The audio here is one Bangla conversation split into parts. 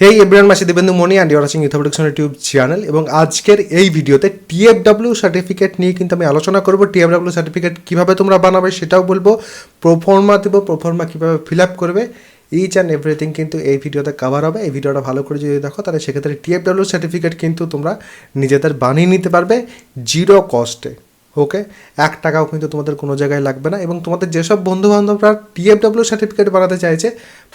হেই এভরিওয়ান, মাসি Debendu Moni and you are watching youth production YouTube channel. এবং আজকের এই ভিডিওতে টিএফডব্লিউ সার্টিফিকেট নিয়ে কিন্তু আমি আলোচনা করব। টিএফডব্লিউ সার্টিফিকেট কীভাবে তোমরা বানাবে সেটাও বলবো, প্রোফর্মা দেবো, প্রোফর্মা কীভাবে ফিল আপ করবে, ইচ অ্যান্ড এভরিথিং কিন্তু এই ভিডিওতে কভার হবে। এই ভিডিওটা ভালো করে যদি দেখো তাহলে সেক্ষেত্রে টিএফডব্লিউ সার্টিফিকেট কিন্তু তোমরা নিজেদের বানিয়ে নিতে পারবে জিরো কস্টে। ওকে, 1 টাকাও কিন্তু তোমাদের কোনো জায়গায় লাগবে না। এবং তোমাদের যেসব বন্ধুবান্ধবরা টিএফডব্লিউ সার্টিফিকেট বানাতে চাইছে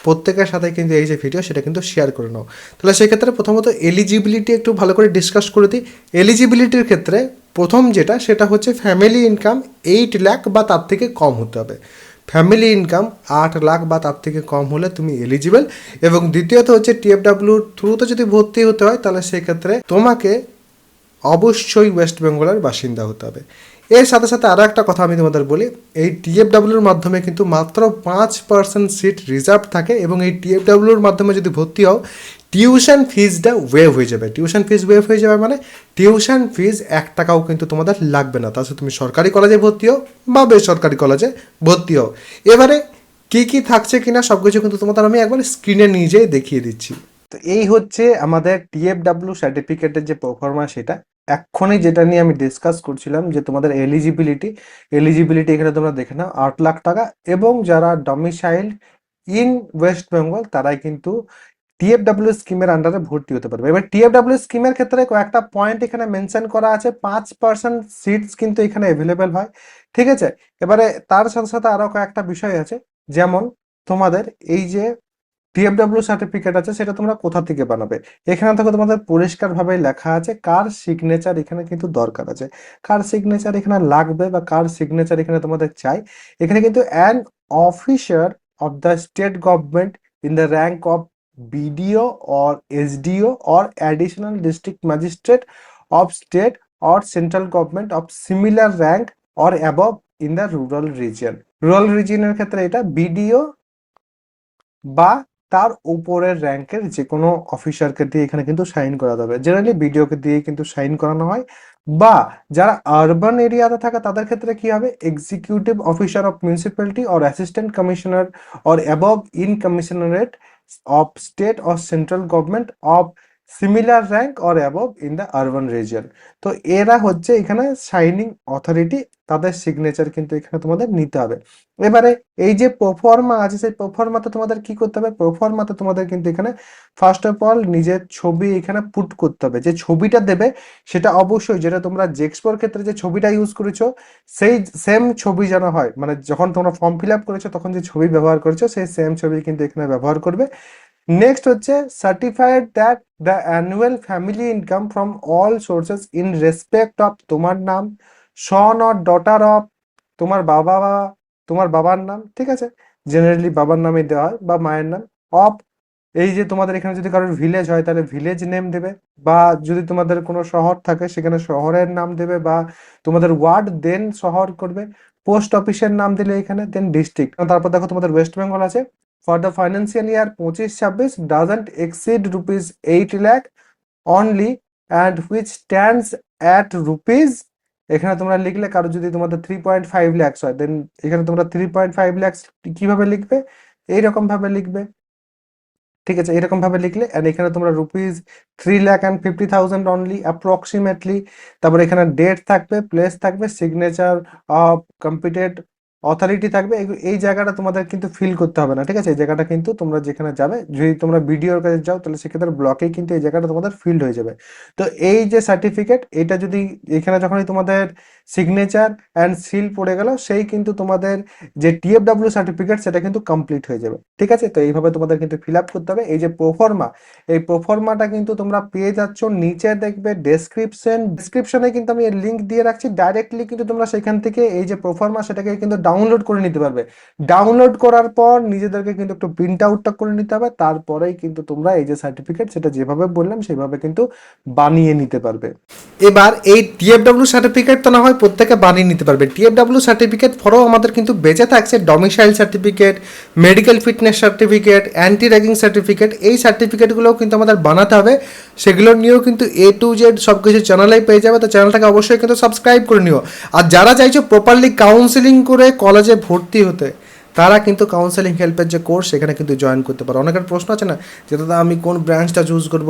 প্রত্যেকের সাথে কিন্তু এই যে ভিডিও সেটা কিন্তু শেয়ার করে নাও। তাহলে সেক্ষেত্রে প্রথমত এলিজিবিলিটি একটু ভালো করে ডিসকাস করে দিই। এলিজিবিলিটির ক্ষেত্রে প্রথম যেটা সেটা হচ্ছে ফ্যামিলি ইনকাম 8 লাখ বা তার থেকে কম হতে হবে। ফ্যামিলি ইনকাম 8 লাখ বা তার থেকে কম হলে তুমি এলিজিবল। এবং দ্বিতীয়ত হচ্ছে টিএফডব্লিউর থ্রুতে যদি ভর্তি হতে হয় তাহলে সেক্ষেত্রে তোমাকে অবশ্যই ওয়েস্ট বেঙ্গলের বাসিন্দা হতে হবে। এর সাথে সাথে আরও একটা কথা আমি তোমাদের বলি, এই টিএফডব্লিউর মাধ্যমে কিন্তু মাত্র 5% সিট রিজার্ভ থাকে। এবং এই টিএফডব্লিউর মাধ্যমে যদি ভর্তি হও টিউশন ফিজটা ওয়েভ হয়ে যাবে। টিউশন ফিজ ওয়েভ হয়ে যাবে মানে টিউশন ফিজ 1 টাকাও কিন্তু তোমাদের লাগবে না। তাছাড়া তুমি সরকারি কলেজে ভর্তি হও বা বেসরকারি কলেজে ভর্তি হও। এবারে কী থাকছে কিনা সব কিছু কিন্তু তোমাদের আমি একবার স্ক্রিনে নিজেই দেখিয়ে দিচ্ছি। তো এই হচ্ছে আমাদের টিএফডব্লিউ সার্টিফিকেটের যে পারফরম্যান্স, সেটা এক্ষুনি যেটা নিয়ে আমি ডিসকাস করছিলাম যে তোমাদের এলিজিবিলিটি এখানে তোমরা দেখে নাও 8 লাখ টাকা। এবং যারা ডমিসাইল ইন ওয়েস্ট বেঙ্গল তারাই কিন্তু টিএফডব্লিউ স্কিমের আন্ডারে ভর্তি হতে পারবে। এবার টিএফডব্লিউ স্কিমের ক্ষেত্রে কয়েকটা পয়েন্ট এখানে মেনশন করা আছে। 5% সিটস কিন্তু এখানে অ্যাভেলেবেল হয়, ঠিক আছে। এবারে তার সাথে সাথে আরও কয়েকটা বিষয় আছে, যেমন তোমাদের এই যে টিএফডব্লিউ সার্টিফিকেট আছে সেটা তোমরা কোথা থেকে বানাবে। এখানে থেকে তোমাদের পরিষ্কারভাবে লেখা আছে কার সিগনেচার এখানে কিন্তু দরকার আছে, কার সিগনেচার এখানে লাগবে বা কার সিগনেচার এখানে তোমাদের চাই। এখানে কিন্তু an officer of the state government in the rank of BDO or SDO or additional district magistrate of state or central government of similar rank or above in the rural region. Rural রিজিয়নের ক্ষেত্রে এটা বিডিও বা তার উপরের র্যাঙ্কের যে কোনো অফিসারকে দিয়ে এখানে কিন্তু সাইন করাতে হবে। জেনারেলি বিডিওকে দিয়ে কিন্তু সাইন করানো হয়। বা যারা আরবান এরিয়াতে থাকে তাদের ক্ষেত্রে কি হবে, executive officer of municipality or assistant commissioner or above in commissionerate of state or central government of similar rank or above in the urban region. তো এরা হচ্ছে এখানে সাইনিং অথরিটি, তাদের সিগনেচার কিন্তু এখানে তোমাদের নিতে হবে। এবারে এই যে প্রোফর্মা আছে সেই প্রোফর্মাতে তোমাদের কি করতে হবে, প্রোফর্মাতে তোমাদের কিন্তু এখানে ফার্স্ট অফ অল নিজের ছবি এখানে পুট করতে হবে। যে ছবিটা দেবে সেটা অবশ্যই যেটা তোমরা জেক্সপোর ক্ষেত্রে যে ছবিটা ইউজ করেছো সেই সেম ছবি যেন হয়, মানে যখন তোমরা ফর্ম ফিল আপ করেছো তখন যে ছবি ব্যবহার করেছো সেই সেম ছবি কিন্তু এখানে ব্যবহার করবে। নেক্সট হচ্ছে certified that the annual family income from all sources in respect of তোমার নাম, সন অর ডটার অফ তোমার বাবা বা তোমার বাবার নাম, ঠিক আছে, জেনারেলি বাবার নামে দেওয়া হয় বা মায়ের নাম। অফ এই যে তোমাদের এখানে যদি কারোর ভিলেজ হয় তাহলে ভিলেজ নেম দেবে, বা যদি তোমাদের কোনো শহর থাকে সেখানে শহরের নাম দেবে, বা তোমাদের ওয়ার্ড দেন শহর করবে, পোস্ট অফিসের নাম দিলে এখানে, দেন ডিস্ট্রিক্ট। তারপর দেখো তোমাদের ওয়েস্ট বেঙ্গল আছে। For the financial year 25-26 doesn't exceed rupees 8 lakh only and which stands at rupees, এখানে তোমরা লিখলে কারো যদি তোমাদের 3.5 লাখ হয় দেন এখানে তোমরা 3.5 লাখ কিভাবে লিখবে, এইরকম ভাবে লিখবে, ঠিক আছে, এরকম ভাবে লিখলে। এন্ড এখানে তোমরা রুপিস 3,50,000 অনলি অ্যাপ্রক্সিমেটলি। তারপর এখানে ডেট থাকবে, প্লেস থাকবে, সিগনেচার অফ কম্পিটেড অথরিটি থাকবে। এই জায়গাটা তোমাদের কিন্তু ফিল করতে হবে না, ঠিক আছে। এই জায়গাটা কিন্তু তোমরা যেখানে যাবে, যদি তোমরা বিডিওর কাছে যাও তাহলে সেক্ষেত্রে ব্লকেই কিন্তু এই জায়গাটা তোমাদের ফিল্ড হয়ে যাবে। তো এই যে সার্টিফিকেট, এটা যদি এখানে যখনই তোমাদের সিগনেচার অ্যান্ড সিল পড়ে গেল সেই কিন্তু তোমাদের যে টিএফডব্লিউ সার্টিফিকেট সেটা কিন্তু কমপ্লিট হয়ে যাবে, ঠিক আছে। তো এইভাবে তোমাদের কিন্তু ফিল আপ করতে হবে। এই যে প্রোফর্মা, এই প্রোফর্মাটা কিন্তু তোমরা পেয়ে যাচ্ছ নিচে দেখবে ডিসক্রিপশনে কিন্তু আমি এর লিঙ্ক দিয়ে রাখছি। ডাইরেক্টলি কিন্তু তোমরা সেখান থেকে এই যে প্রোফর্মা সেটাকে কিন্তু ডাউনলোড করে নিতে পারবে। ডাউনলোড করার পর নিজেদেরকে কিন্তু একটু প্রিন্ট আউটটা করে নিতে হবে, তারপরেই কিন্তু তোমরা এই যে সার্টিফিকেট সেটা যেভাবে বললাম সেভাবে কিন্তু বানিয়ে নিতে পারবে। এবার এই টিএফডব্লিউ সার্টিফিকেট তো না হয় প্রত্যেকে বানিয়ে নিতে পারবে। টিএফডব্লিউ সার্টিফিকেট পরেও আমাদের কিন্তু বেঁচে থাকছে domicile certificate, medical fitness certificate, anti ragging certificate. এই সার্টিফিকেটগুলোও কিন্তু আমাদের বানাতে হবে। সেগুলো নিয়েও কিন্তু A to Z সব কিছু চ্যানেলেই পেয়ে যাবে। তো চ্যানেলটাকে অবশ্যই কিন্তু সাবস্ক্রাইব করে নিও। আর যারা চাইছো প্রপারলি কাউন্সিলিং করে কলেজে ভর্তি হতে, তারা কিন্তু কাউন্সেলিং হেল্পের যে কোর্স সেখানে কিন্তু জয়েন করতে পারো। অনেকের প্রশ্ন আছে না যে দাদা আমি কোন ব্রাঞ্চটা চুজ করব,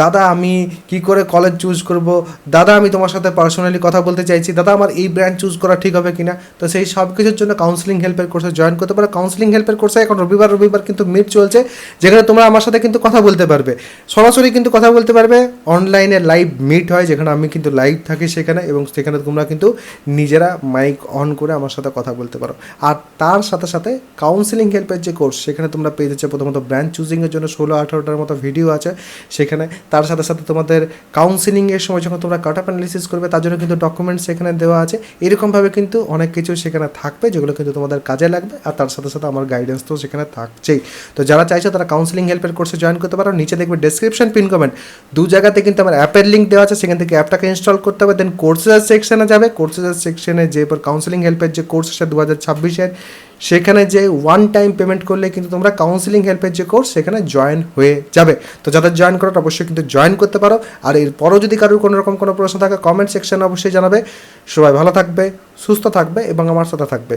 দাদা আমি কি করে কলেজ চুজ করব, দাদা আমি তোমার সাথে পার্সোনালি কথা বলতে চাইছি, দাদা আমার এই ব্রাঞ্চ চুজ করা ঠিক হবে কিনা। তো সেই সব কিছুর জন্য কাউন্সেলিং হেল্পের কোর্সে জয়েন করতে পারো। কাউন্সেলিং হেল্পের কোর্সে এখন রবিবার কিন্তু মিট চলছে, যেখানে তোমরা আমার সাথে কিন্তু কথা বলতে পারবে, সরাসরি কিন্তু কথা বলতে পারবে। অনলাইনে লাইভ মিট হয়, যেখানে আমি কিন্তু লাইভ থাকি সেখানে, এবং সেখানে তোমরা কিন্তু নিজেরা মাইক অন করে আমার সাথে কথা বলতে পারো। আর তার সাথে সাথে কাউন্সেলিং হেল্পের যে কোর্স সেখানে তোমরা পেয়ে যাচ্ছে প্রথমত ব্রাঞ্চ চুজিংয়ের জন্য 16-18টার মতো ভিডিও আছে সেখানে। তার সাথে সাথে তোমাদের কাউন্সেলিংয়ের সময় যখন তোমরা কাট অফ অ্যানালিসিস করবে তার জন্য কিন্তু ডকুমেন্টস সেখানে দেওয়া আছে। এরকমভাবে কিন্তু অনেক কিছু সেখানে থাকবে যেগুলো কিন্তু তোমাদের কাজে লাগবে। আর তার সাথে সাথে আমার গাইডেন্স তো সেখানে থাকছেই। তো যারা চাইছো তারা কাউন্সেলিং হেল্পের কোর্সে জয়েন করতে পারো। নিচে দেখবে ডেসক্রিপশন, পিন কমেন্ট, দু জায়গাতে কিন্তু আমার অ্যাপের লিঙ্ক দেওয়া আছে, সেখান থেকে অ্যাপটাকে ইনস্টল করতে হবে। দেন কোর্সেস সেকশনে যাবে, কোর্সেস সেকশনে যে পর কাউন্সেলিং হেল্পের যে কোর্স আছে 2026-এর, সেখানে যে ওয়ান টাইম পেমেন্ট করলে কিন্তু তোমরা কাউন্সেলিং হেল্পের যে কোর্স সেখানে জয়েন হয়ে যাবে। তো যাদের জয়েন করাটা অবশ্যই কিন্তু জয়েন করতে পারো। আর এরপরও যদি কারোর কোনো রকম কোনো প্রশ্ন থাকে কমেন্ট সেকশনে অবশ্যই জানাবে। সবাই ভালো থাকবে, সুস্থ থাকবে এবং আমার সাথে থাকবে।